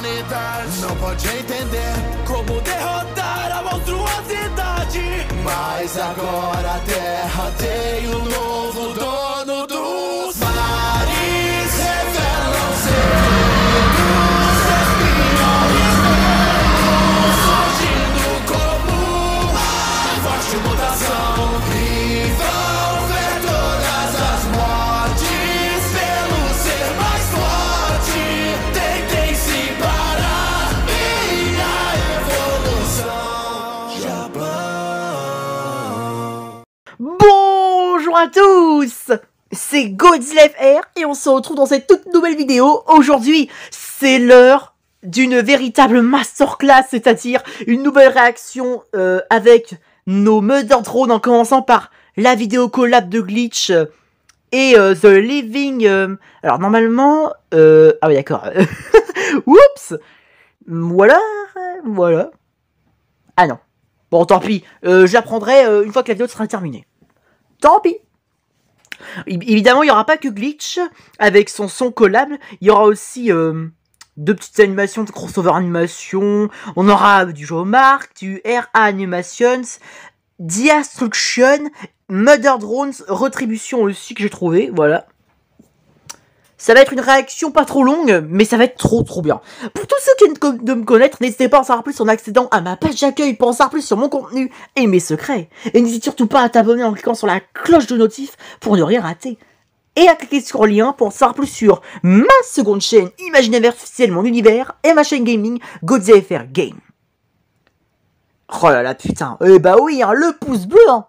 humanidade não pode entender como derrotar a monstruosidade. Mas agora a Terra tem um novo dono dos mares. Revelam segredos, espiões velhos, surgindo como uma forte mutação. E vão ver todas as mortes pelo ser mais forte. Tentem se parar e a evolução Japão. Bonjour à tous, c'est Godzilla FR et on se retrouve dans cette toute nouvelle vidéo. Aujourd'hui, c'est l'heure d'une véritable masterclass, c'est-à-dire une nouvelle réaction avec nos Mother Drones, en commençant par la vidéo collab de Glitch et The Living... alors normalement... ah oui d'accord. Oups. Voilà. Ah non. Bon, tant pis. J'apprendrai une fois que la vidéo sera terminée. Tant pis. Évidemment, il n'y aura pas que Glitch avec son son collab. Il y aura aussi deux petites animations, de crossover animation. On aura du Jomark, du RA Animations, Destruction, Mother Drones, Retribution aussi que j'ai trouvé. Voilà. Ça va être une réaction pas trop longue, mais ça va être trop bien. Pour tous ceux qui viennent de me connaître, n'hésitez pas à en savoir plus en accédant à ma page d'accueil pour en savoir plus sur mon contenu et mes secrets. Et n'hésite surtout pas à t'abonner en cliquant sur la cloche de notif pour ne rien rater. Et à cliquer sur le lien pour en savoir plus sur ma seconde chaîne Imaginaire officielle Mon Univers et ma chaîne gaming Godzilla FR Game. Oh là là, putain. Eh bah oui, hein, le pouce bleu, hein.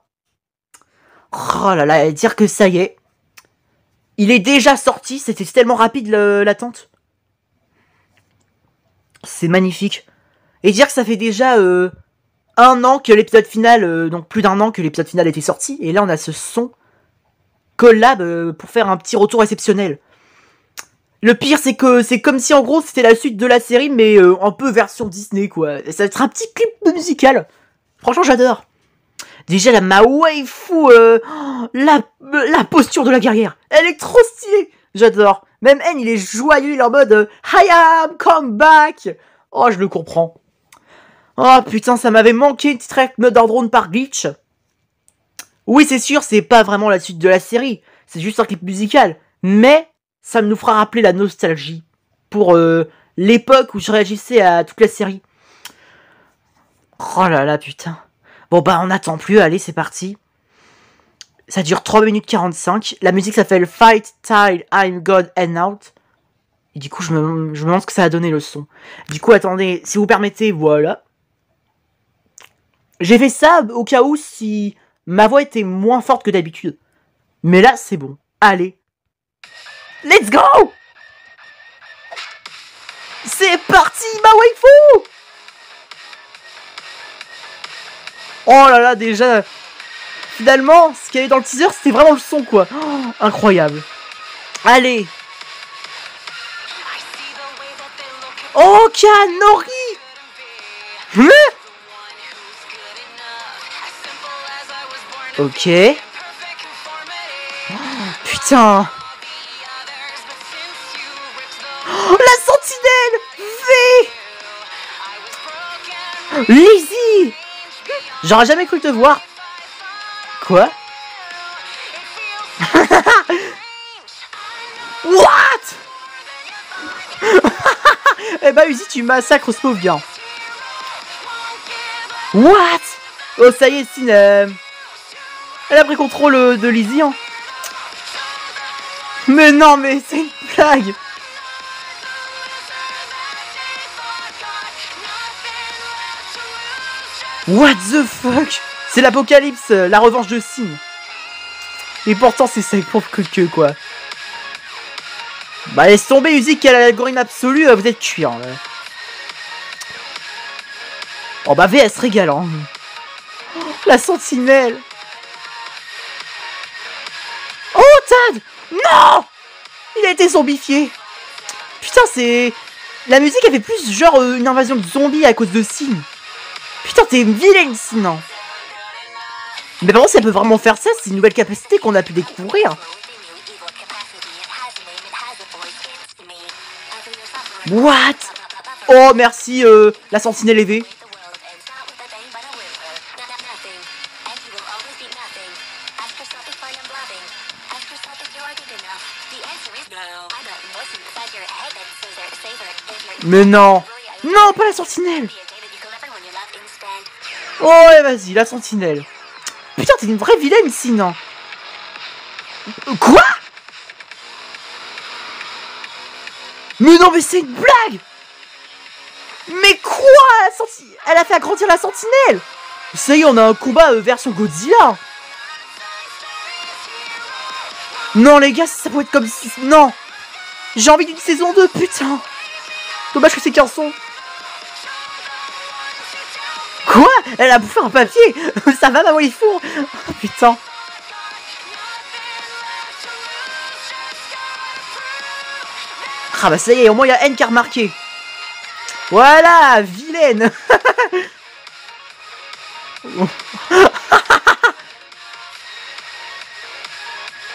Oh là là, dire que ça y est. Il est déjà sorti, c'était tellement rapide l'attente. C'est magnifique. Et dire que ça fait déjà un an que l'épisode final, donc plus d'un an que l'épisode final était sorti. Et là on a ce son collab pour faire un petit retour exceptionnel. Le pire c'est que c'est comme si en gros c'était la suite de la série mais un peu version Disney quoi. Et ça va être un petit clip musical. Franchement j'adore. Déjà ma waifu, la posture de la guerrière, elle est trop stylée, j'adore. Même N, il est joyeux, il est en mode I am come back. Oh, je le comprends. Oh putain, ça m'avait manqué une petite track Mother Drone par Glitch. Oui, c'est sûr, c'est pas vraiment la suite de la série, c'est juste un clip musical. Mais ça nous fera rappeler la nostalgie pour l'époque où je réagissais à toute la série. Oh là là, putain. Bon bah on n'attend plus, allez c'est parti. Ça dure 3 minutes 45. La musique s'appelle Fight Tile I'm God and Out. Et du coup je me demande ce que ça a donné le son. Du coup attendez, si vous permettez, voilà. J'ai fait ça au cas où si ma voix était moins forte que d'habitude. Mais là c'est bon. Allez. Let's go. C'est parti ma waifu. Oh là là, déjà, finalement, ce qu'il y avait dans le teaser, c'était vraiment le son, quoi. Oh, incroyable. Allez. Oh, Kanori. Ok. Oh, putain. Oh, la sentinelle. V. Lizzie. J'aurais jamais cru te voir. Quoi? What? Eh bah Uzi, tu massacres ce pauvre gars. What? Oh ça y est, Sin, elle a pris contrôle de Lizzie, hein. Mais non, mais c'est une blague. What the fuck? C'est l'apocalypse, la revanche de Sin. Et pourtant c'est ça pauvre que quoi. Bah laisse tomber Uzi qui a l'algorithme absolu, vous êtes cuit hein. Oh bah V elle se régale hein. Oh, la sentinelle. Oh Tad. Non. Il a été zombifié. Putain c'est... La musique elle fait plus genre une invasion de zombies à cause de Sin. Putain, t'es une vilaine, sinon. Mais par contre, si elle peut vraiment faire ça, c'est une nouvelle capacité qu'on a pu découvrir. What? Oh, merci, la sentinelle EV. Mais non. Non, pas la sentinelle. Oh, ouais, vas-y, la sentinelle. Putain, t'es une vraie vilaine, sinon. Quoi? Mais non, mais c'est une blague. Mais quoi? Elle a fait agrandir la sentinelle. Ça y est, on a un combat version Godzilla. Non, les gars, ça pourrait être comme si... Non. J'ai envie d'une saison 2, putain. Dommage que c'est qu'un son. Quoi? Elle a bouffé un papier. Ça va, ma waifu? Oh, putain. Ah bah ça y est, au moins il y a N qui a remarqué. Voilà, vilaine.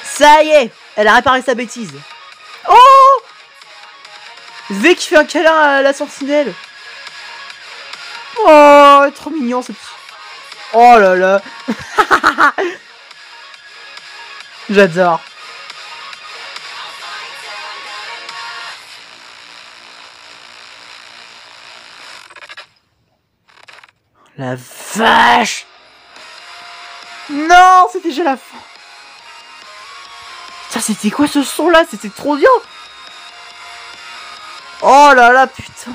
Ça y est, elle a réparé sa bêtise. Oh, V qui fait un câlin à la sentinelle. Oh, trop mignon ce petit. Oh là là. J'adore. La vache. Non, c'était déjà la fin. Putain, c'était quoi ce son là? C'était trop bien. Oh là là, putain.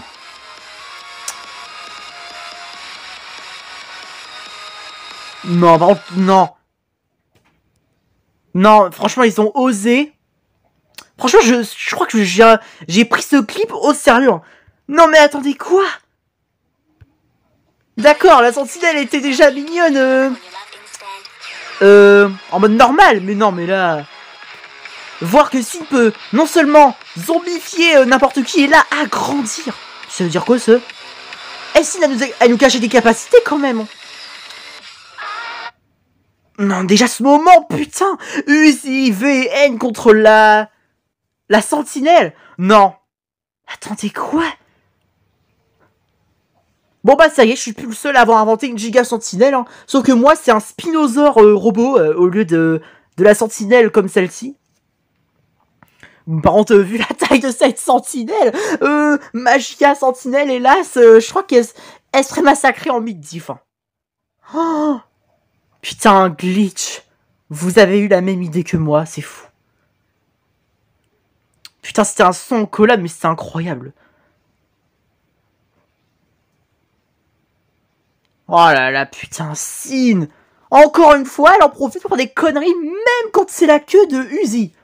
Non, par contre, non. Non, franchement, ils ont osé. Franchement, je crois que j'ai pris ce clip au sérieux. Non, mais attendez, quoi? D'accord, la sentinelle était déjà mignonne. En mode normal, mais non, mais là... Voir que Sin peut non seulement zombifier n'importe qui et là agrandir. Ça veut dire quoi, ça? Et Sin elle nous cachait des capacités quand même. Non, déjà ce moment, putain. Uzi, V et N contre la sentinelle. Non. Attendez, quoi? Bon bah ça y est, je suis plus le seul à avoir inventé une giga sentinelle. Hein. Sauf que moi, c'est un spinosaure robot au lieu de la sentinelle comme celle-ci. Par contre, vu la taille de cette sentinelle, ma giga sentinelle, hélas, je crois qu'elle serait massacrée en mid-diff. Hein. Oh, putain, un glitch. Vous avez eu la même idée que moi, c'est fou. Putain, c'était un son en collab, mais c'était incroyable. Oh là là, putain, Sin. Encore une fois, elle en profite pour des conneries, même quand c'est la queue de Uzi.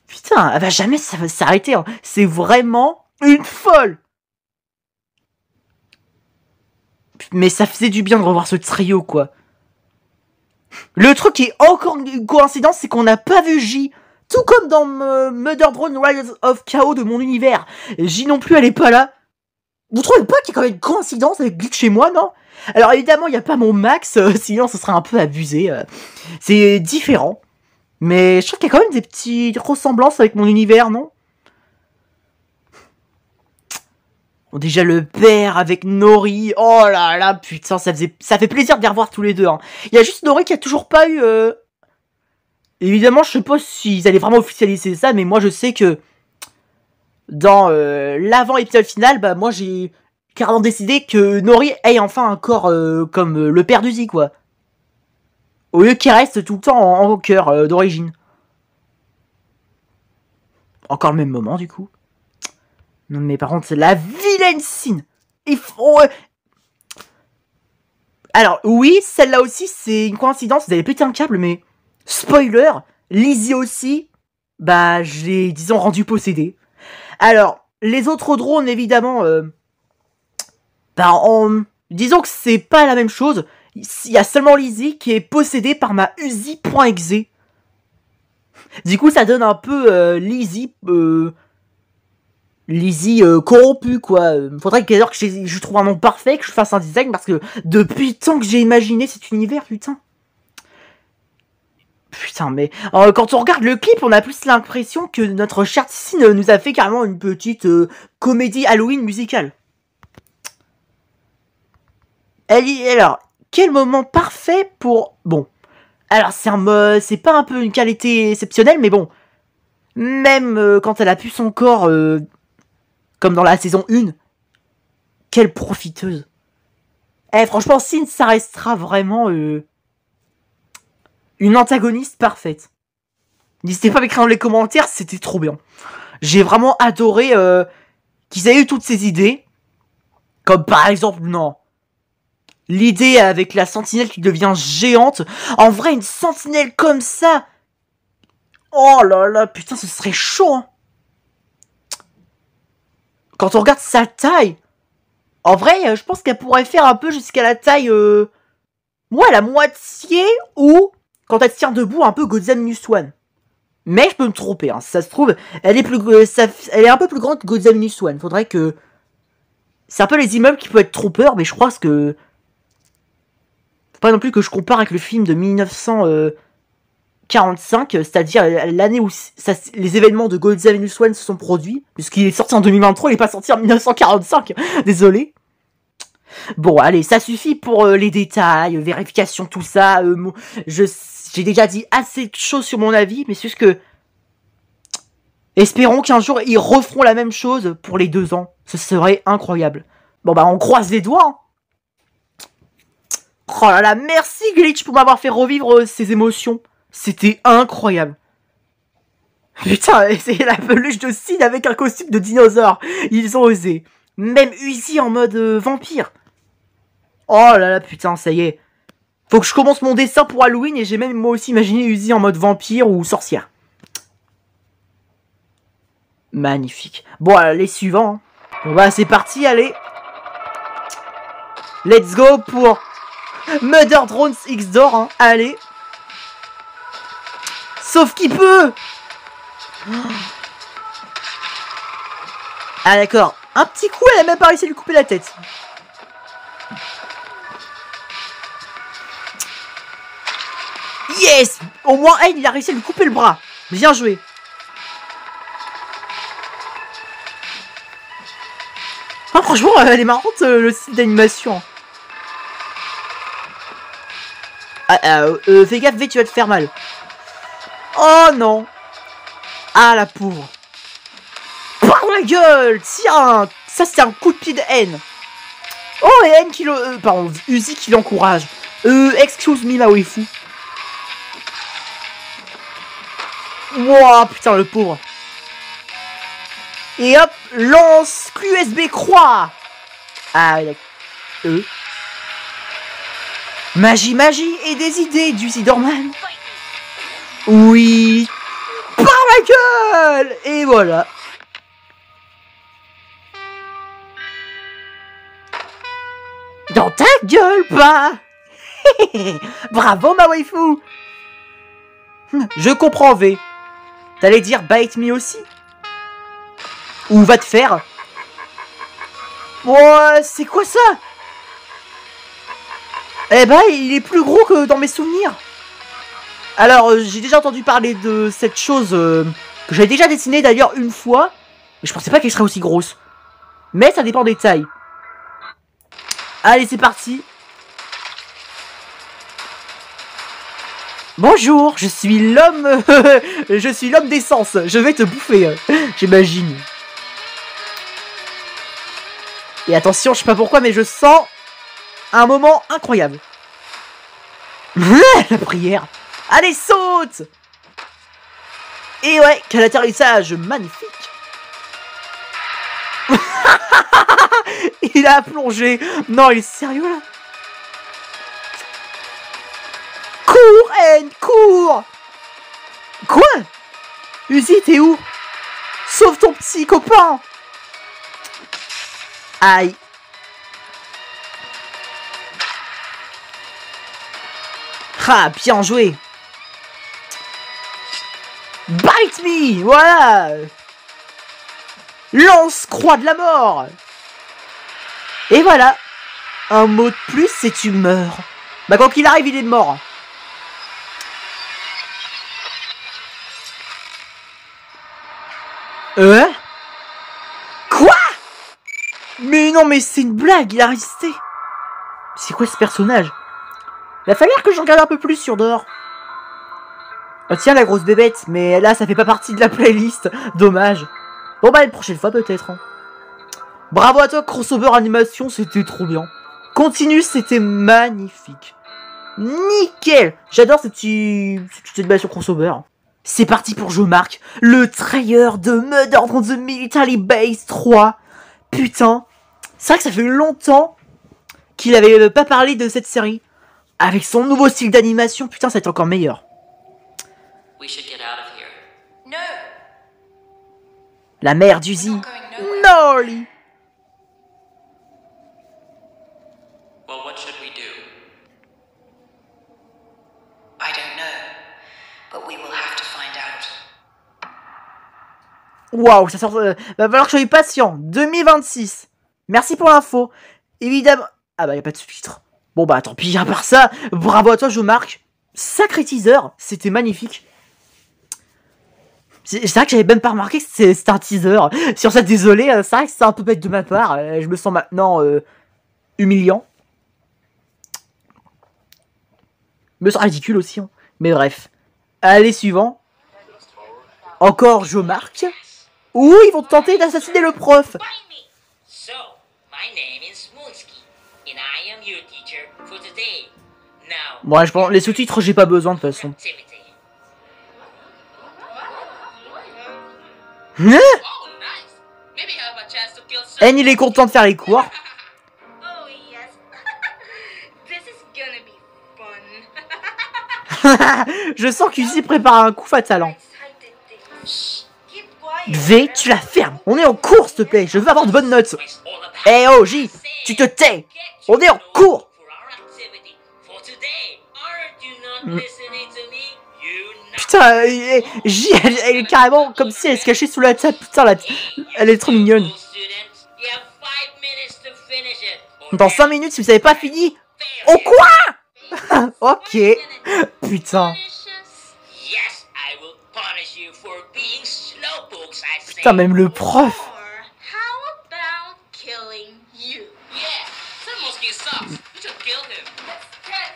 Putain, elle va jamais s'arrêter. Hein. C'est vraiment une folle. Mais ça faisait du bien de revoir ce trio, quoi. Le truc qui est encore une coïncidence, c'est qu'on n'a pas vu J. Tout comme dans Mother Drone Rise of Chaos de mon univers. J non plus, elle est pas là. Vous trouvez pas qu'il y a quand même une coïncidence avec Glitch chez moi, non? Alors évidemment, il n'y a pas mon max, sinon ce serait un peu abusé. C'est différent. Mais je trouve qu'il y a quand même des petites ressemblances avec mon univers, non? Bon, déjà le père avec Nori. Oh là là, putain, ça fait plaisir de les revoir tous les deux. Hein. Il y a juste Nori qui a toujours pas eu... Évidemment, je sais pas s'ils allaient vraiment officialiser ça, mais moi je sais que... Dans l'avant-épisode final, bah moi j'ai carrément décidé que Nori ait enfin un corps comme le père d'Uzi, quoi. Au lieu qu'il reste tout le temps en cœur d'origine. Encore le même moment, du coup. Non mais par contre, c'est la vilaine Sin. Il faut... Alors, oui, celle-là aussi, c'est une coïncidence, vous avez pété un câble, mais... Spoiler, Lizzie aussi, bah je l'ai, disons, rendu possédé. Alors, les autres drones, évidemment, disons que c'est pas la même chose. Il y a seulement Lizzie qui est possédée par ma Uzi.exe. Du coup, ça donne un peu Lizzie corrompu, quoi. Faudrait que je trouve un nom parfait, que je fasse un design, parce que depuis tant que j'ai imaginé cet univers, putain. Putain, mais quand on regarde le clip, on a plus l'impression que notre chère Tissine nous a fait carrément une petite comédie Halloween musicale. Alors, quel moment parfait pour... Bon, alors c'est pas un peu une qualité exceptionnelle, mais bon, même quand elle a pu son corps, comme dans la saison 1, quelle profiteuse. Eh, franchement, Sin, ça restera vraiment une antagoniste parfaite. N'hésitez pas à m'écrire dans les commentaires, c'était trop bien. J'ai vraiment adoré qu'ils aient eu toutes ces idées. Comme par exemple, non, l'idée avec la sentinelle qui devient géante. En vrai, une sentinelle comme ça... Oh là là, putain, ce serait chaud, hein. Quand on regarde sa taille... En vrai, je pense qu'elle pourrait faire un peu jusqu'à la taille... Moi, la moitié, ou... Quand elle tient debout, un peu Godzilla Minus One. Mais je peux me tromper, hein. Ça se trouve, elle est un peu plus grande que Godzilla Minus One. Faudrait que... C'est un peu les immeubles qui peuvent être trop peur, mais je crois que... Faut pas non plus que je compare avec le film de 1945, c'est-à-dire l'année où les événements de Godzilla Minus One se sont produits, puisqu'il est sorti en 2023, il est pas sorti en 1945, désolé. Bon, allez, ça suffit pour les détails, vérification, tout ça. J'ai déjà dit assez de choses sur mon avis, mais c'est juste que... Espérons qu'un jour, ils referont la même chose pour les 2 ans. Ce serait incroyable. Bon, bah, on croise les doigts, hein. Oh là là, merci Glitch pour m'avoir fait revivre ces émotions. C'était incroyable. Putain, c'est la peluche de Sid avec un costume de dinosaure. Ils ont osé. Même Uzi en mode vampire. Oh là là, putain, ça y est. Faut que je commence mon dessin pour Halloween et j'ai même moi aussi imaginé Uzi en mode vampire ou sorcière. Magnifique. Bon, les suivants. Hein. Bon bah c'est parti, allez. Let's go pour Murder Drones X-Door, hein. Allez. Sauf qu'il peut. Ah d'accord. Un petit coup, elle a même pas réussi à lui couper la tête. Yes. Au moins, il a réussi à lui couper le bras. Bien joué. Ah, franchement, elle est marrante, le style d'animation. Fais gaffe, V, tu vas te faire mal. Oh non. Ah, la pauvre. Par la gueule. Tiens. Ça, c'est un coup de pied de haine. Oh, et haine qui le... pardon, Uzi qui l'encourage. Excuse me, ma waifu. Wouah, putain, le pauvre. Et hop, lance QSB croix. Ah, magie, magie et des idées du Zidorman. Oui. Par la gueule. Et voilà. Dans ta gueule, pas. Bravo, ma waifu. Je comprends, V. T'allais dire bite me aussi? Ou va te faire? Ouais, c'est quoi ça? Eh ben, il est plus gros que dans mes souvenirs. Alors, j'ai déjà entendu parler de cette chose que j'avais déjà dessinée d'ailleurs une fois. Mais je pensais pas qu'elle serait aussi grosse. Mais ça dépend des tailles. Allez, c'est parti. Bonjour, je suis l'homme... je suis l'homme d'essence. Je vais te bouffer, j'imagine. Et attention, je sais pas pourquoi, mais je sens un moment incroyable. La prière. Allez, saute. Et ouais, quel atterrissage magnifique. Il a plongé. Non, il est sérieux, là? Cours, N, cours. Quoi? Uzi, t'es où? Sauve ton petit copain. Aïe. Ah, bien joué. Bite me. Voilà. Lance croix de la mort. Et voilà. Un mot de plus et tu meurs. Bah quand il arrive, il est mort. Quoi? Mais non, mais c'est une blague, il a résisté. C'est quoi ce personnage? Il va falloir que je regarde un peu plus sur dehors. Oh tiens, la grosse bébête, mais là, ça fait pas partie de la playlist. Dommage. Bon bah, une prochaine fois peut-être. Hein. Bravo à toi, crossover animation, c'était trop bien. Continue, c'était magnifique. Nickel. J'adore cette animation crossover. C'est parti pour Je Marque, le trailer de Murder on the Military Base 3. Putain, c'est vrai que ça fait longtemps qu'il avait pas parlé de cette série. Avec son nouveau style d'animation, putain, ça va être encore meilleur. La mère d'Uzi. Norly. Waouh, ça sort. Va falloir que je sois patient. 2026. Merci pour l'info. Évidemment. Ah bah, y a pas de sous-titres. Bon bah, tant pis, à part ça, bravo à toi, Je Marque. Sacré teaser. C'était magnifique. C'est vrai que j'avais même pas remarqué que c'était un teaser. Sur ça, désolé, c'est vrai que c'est un peu bête de ma part. Je me sens maintenant humiliant. Je me sens ridicule aussi. Hein. Mais bref. Allez, suivant. Encore Je Marque. Ouh, ils vont tenter d'assassiner le prof. Bon, je pense les sous-titres, j'ai pas besoin de toute façon. N, il est content de faire les cours. Je sens qu'Uzi prépare un coup fatal. V, tu la fermes. On est en cours, s'il te plaît. Je veux avoir de bonnes notes. Eh oh, J, tu te tais. On est en cours. Putain, J, elle est carrément comme si elle se cachait sous la table. Putain, elle est trop mignonne. Dans 5 minutes, si vous avez pas fini. Oh quoi? Ok. Putain. Putain, même le prof.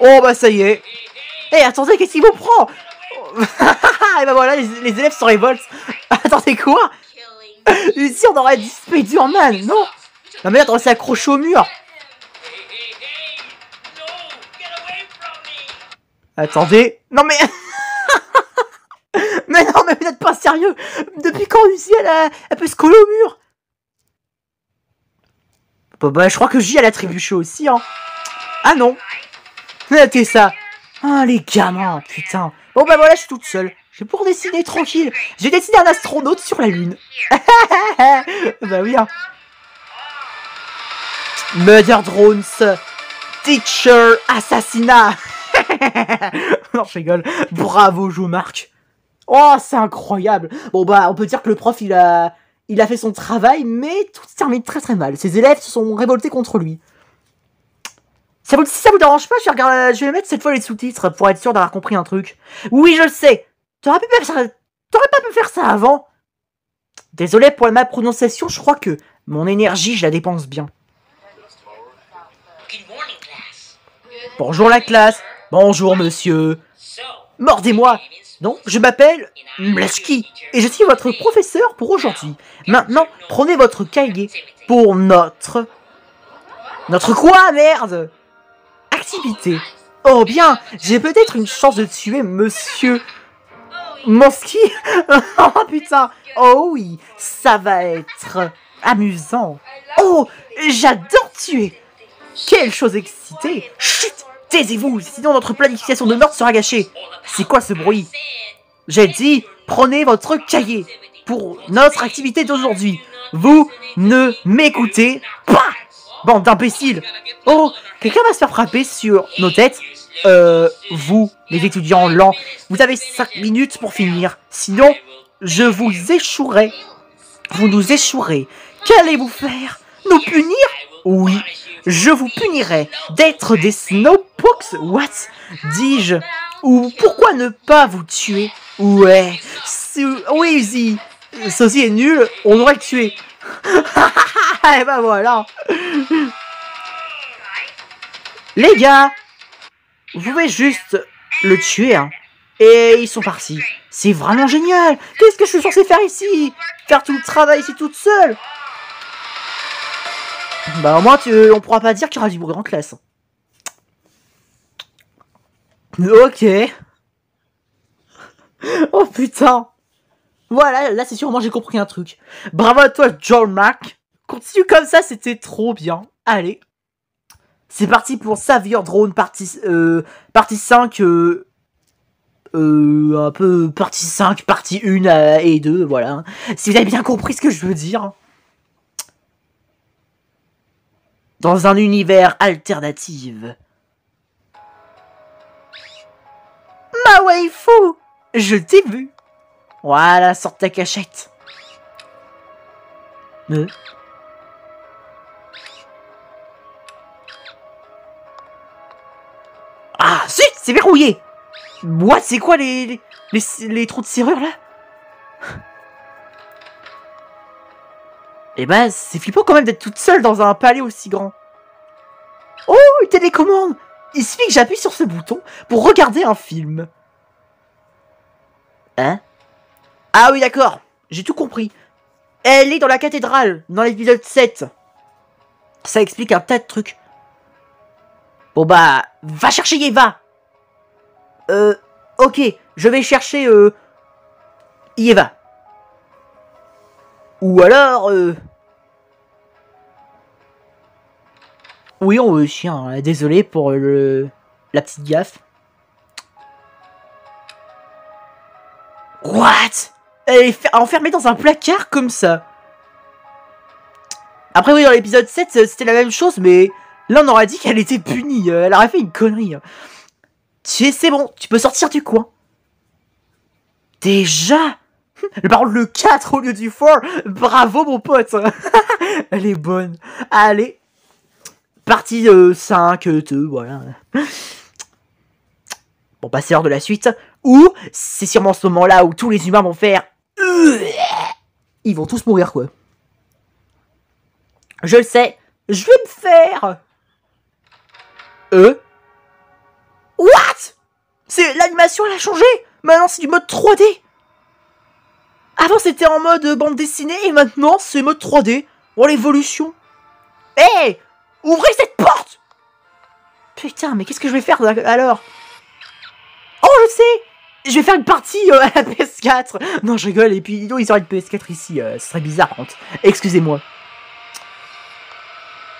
Oh bah ça y est. Eh hey, attendez, qu'est-ce qu'il vous prend? Et bah voilà, les élèves se révoltent. Attendez quoi? Ici on aurait dit Spider-Man, non? Non mais là on s'est accroché au mur. Attendez. Non mais... Mais non, mais vous n'êtes pas sérieux. Depuis quand Uzi elle peut se coller au mur? Bah je crois que J elle a trébuché aussi hein. Ah non. Notez ça. Ah les gamins, putain. Bon bah voilà, je suis toute seule. Je vais pouvoir dessiner tranquille. J'ai dessiné un astronaute sur la lune. Bah oui hein. Murder Drones. Teacher assassinat. Non je rigole. Bravo Je Marque. Oh c'est incroyable. Bon bah on peut dire que le prof il a fait son travail, mais tout se termine très très mal. Ses élèves se sont révoltés contre lui. Si ça vous dérange pas, je vais mettre cette fois les sous-titres pour être sûr d'avoir compris un truc. Oui, je le sais. T'aurais pas pu faire ça avant. Désolé pour ma prononciation, je crois que mon énergie, je la dépense bien. Bonjour la classe. Bonjour monsieur. Mordez-moi. Non, je m'appelle Mlashki et je suis votre professeur pour aujourd'hui. Maintenant, prenez votre cahier pour notre quoi, merde? Activité. Oh bien, j'ai peut-être une chance de tuer monsieur Moski. Oh putain. Oh oui, ça va être amusant. Oh, j'adore tuer. Quelle chose excitée. Chut, taisez-vous, sinon notre planification de meurtre sera gâchée. C'est quoi ce bruit? J'ai dit, prenez votre cahier pour notre activité d'aujourd'hui. Vous ne m'écoutez pas. Bande d'imbéciles. Oh, quelqu'un va se faire frapper sur nos têtes. Vous, les étudiants lents, vous avez 5 minutes pour finir. Sinon, je vous échouerai. Vous nous échouerez. Qu'allez-vous faire? Nous punir? Oui, je vous punirai d'être des snowpokes. What? Dis-je. Ou pourquoi ne pas vous tuer? Ouais. Oui, Uzi. Ceci est nul, on devrait le tuer. Et bah voilà. Les gars, vous pouvez juste le tuer, hein. Et ils sont partis. C'est vraiment génial. Qu'est-ce que je suis censé faire ici? Faire tout le travail ici toute seule? Bah au moins on pourra pas dire qu'il y aura du bruit en classe. Ok. Oh putain. Voilà, là c'est sûrement j'ai compris un truc. Bravo à toi John Mac. Continue comme ça, c'était trop bien. Allez. C'est parti pour Savior Drone partie 5. Un peu partie 5, partie 1 et 2, voilà. Si vous avez bien compris ce que je veux dire. Dans un univers alternatif. Ma waifu! Je t'ai vu! Voilà, sors ta cachette. Ah, si! C'est verrouillé! What? C'est quoi les trous de serrure là? Eh ben, c'est flippant quand même d'être toute seule dans un palais aussi grand. Oh, une télécommande! Il suffit que j'appuie sur ce bouton pour regarder un film. Hein? Ah oui, d'accord. J'ai tout compris. Elle est dans la cathédrale, dans l'épisode 7. Ça explique un tas de trucs. Bon bah, va chercher Yeva. Ok, je vais chercher Yeva. Ou alors oui, on chien. Désolé pour la petite gaffe. What? Elle est enfermée dans un placard comme ça. Après oui, dans l'épisode 7, c'était la même chose, mais là on aurait dit qu'elle était punie. Elle aurait fait une connerie. C'est bon, tu peux sortir du coin. Déjà? Par contre, le 4 au lieu du 4. Bravo mon pote. Elle est bonne. Allez. Partie 5, 2, voilà. Bon, bah c'est l'heure de la suite. Ou, c'est sûrement ce moment-là où tous les humains vont faire... Ils vont tous mourir, quoi. Je le sais. Je vais me faire... What? C'est l'animation, elle a changé. Maintenant, c'est du mode 3D. Avant, c'était en mode bande dessinée, et maintenant, c'est mode 3D. Oh, l'évolution. Hé, hey, ouvrez cette porte. Putain, mais qu'est-ce que je vais faire alors? Oh, je sais. Je vais faire une partie à la PS4. Non, je rigole, et puis ils auraient une PS4 ici. Ce serait bizarre, par contre. Excusez-moi.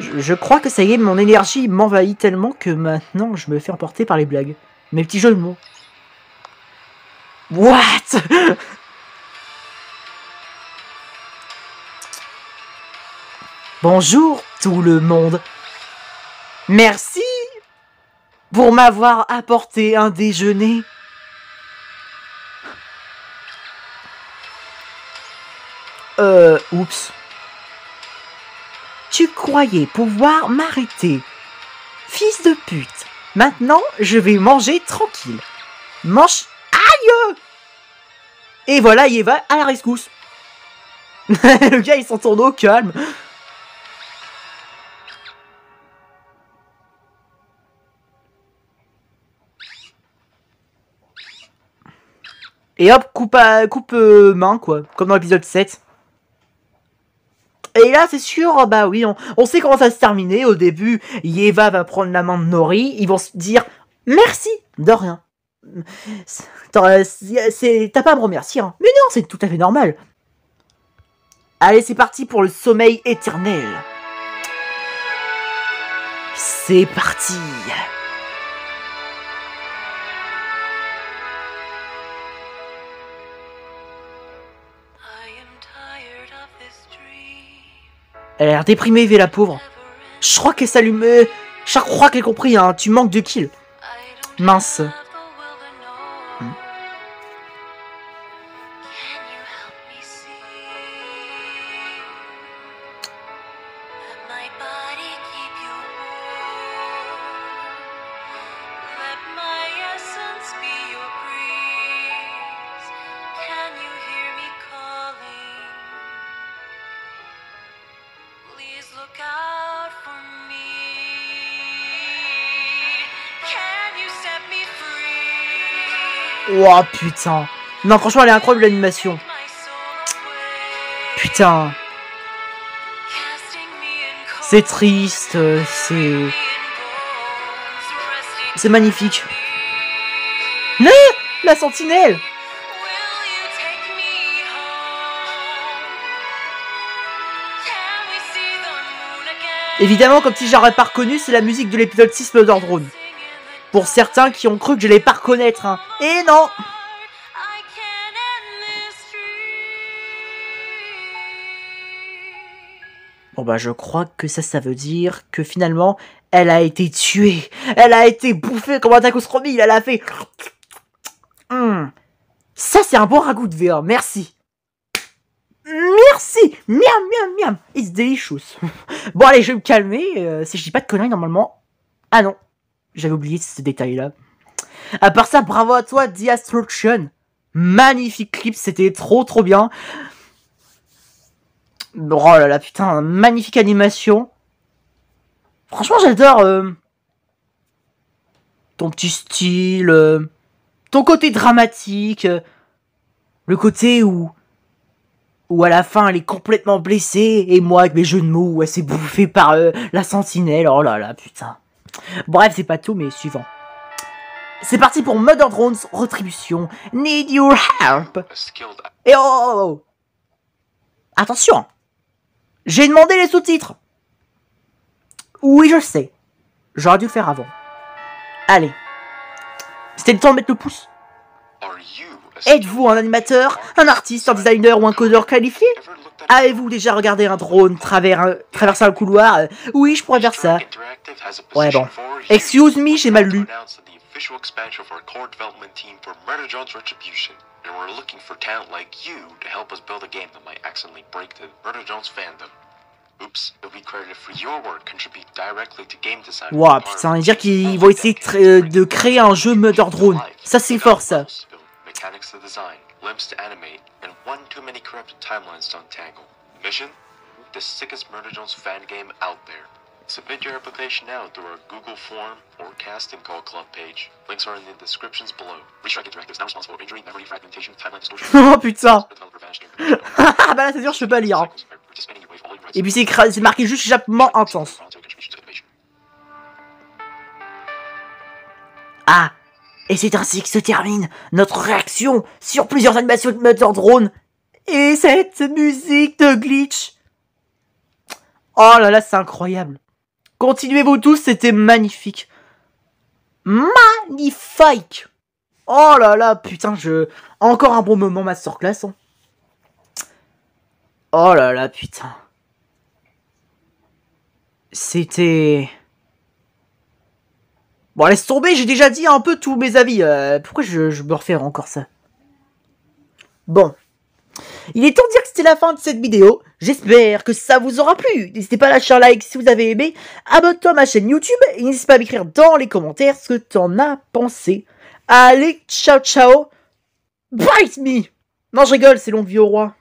Je crois que ça y est, mon énergie m'envahit tellement que maintenant, je me fais emporter par les blagues. Mes petits jeux de mots. What? Bonjour tout le monde. Merci pour m'avoir apporté un déjeuner. Oups. Tu croyais pouvoir m'arrêter. Fils de pute. Maintenant, je vais manger tranquille. Mange... Aïe! Et voilà, Yeva à la rescousse. Le gars, il s'en tourne au calme. Et hop, coupe main, quoi. Comme dans l'épisode 7. Et là, c'est sûr, bah oui, on sait comment ça va se terminer. Au début, Yeva va prendre la main de Nori. Ils vont se dire merci, de rien. T'as pas à me remercier, hein. Mais non, c'est tout à fait normal. Allez, c'est parti pour le sommeil éternel. C'est parti. Elle a l'air déprimée, la pauvre. Je crois qu'elle s'allume. Je crois qu'elle a compris, hein. Tu manques de kills. Mince. Oh putain. Non, franchement, elle est incroyable l'animation. Putain. C'est triste, c'est magnifique. Non, la sentinelle. Évidemment, comme si j'aurais pas reconnu, c'est la musique de l'épisode 6 Mother Drone. Pour certains qui ont cru que je l'allais pas reconnaître, hein. Et non. Bon bah je crois que ça veut dire que finalement, elle a été tuée. Elle a été bouffée comme un tacos Romy. Elle a fait... Ça c'est un bon ragoût de V1, merci. Merci. Miam, miam, miam. It's delicious. Bon allez, je vais me calmer. Si je dis pas de conneries normalement... Ah non. J'avais oublié ce détail-là. À part ça, bravo à toi, The Astruction. Magnifique clip, c'était trop bien. Oh là là, putain, magnifique animation. Franchement, j'adore ton petit style, ton côté dramatique, le côté où à la fin elle est complètement blessée, et moi avec mes jeux de mots où elle s'est bouffée par la sentinelle. Oh là là, putain. Bref, c'est pas tout, mais suivant. C'est parti pour Mother Drone's Retribution. Need your help. Et oh. Attention. J'ai demandé les sous-titres. Oui, je sais. J'aurais dû le faire avant. Allez. C'était le temps de mettre le pouce. Êtes-vous un animateur, un artiste, un designer ou un codeur qualifié? Avez-vous déjà regardé un drone traverser un couloir? Oui, je pourrais faire ça. Ouais, bon. Excuse me, j'ai mal lu. Wow, putain, dire qu'ils vont essayer de créer un jeu Mother Drone. Ça, c'est fort, ça. Mechanics to design, limbs to animate, and one too many corrupted timelines to untangle. Mission? The sickest Murder Jones fan game out there. Submit your application now through our Google form or Casting Call Club page. Links are in the descriptions below. Restrike Interactive is now responsible for injury, memory fragmentation, timeline distortion. Oh putain! Ah bah là c'est sûr, je peux pas lire. Et puis c'est marqué juste échappement intense. Ah! Et c'est ainsi que se termine notre réaction sur plusieurs animations de Mother Drone. Et cette musique de glitch. Oh là là, c'est incroyable. Continuez-vous tous, c'était magnifique. Magnifique. Oh là là, putain, encore un bon moment masterclass. Hein. Oh là là, putain. C'était... Bon, laisse tomber, j'ai déjà dit un peu tous mes avis. Pourquoi je me refais encore ça? Bon. Il est temps de dire que c'était la fin de cette vidéo. J'espère que ça vous aura plu. N'hésitez pas à lâcher un like si vous avez aimé. Abonne-toi à ma chaîne YouTube. Et n'hésite pas à m'écrire dans les commentaires ce que t'en as pensé. Allez, ciao ciao. Bite me. Non, je rigole, c'est long vie au roi.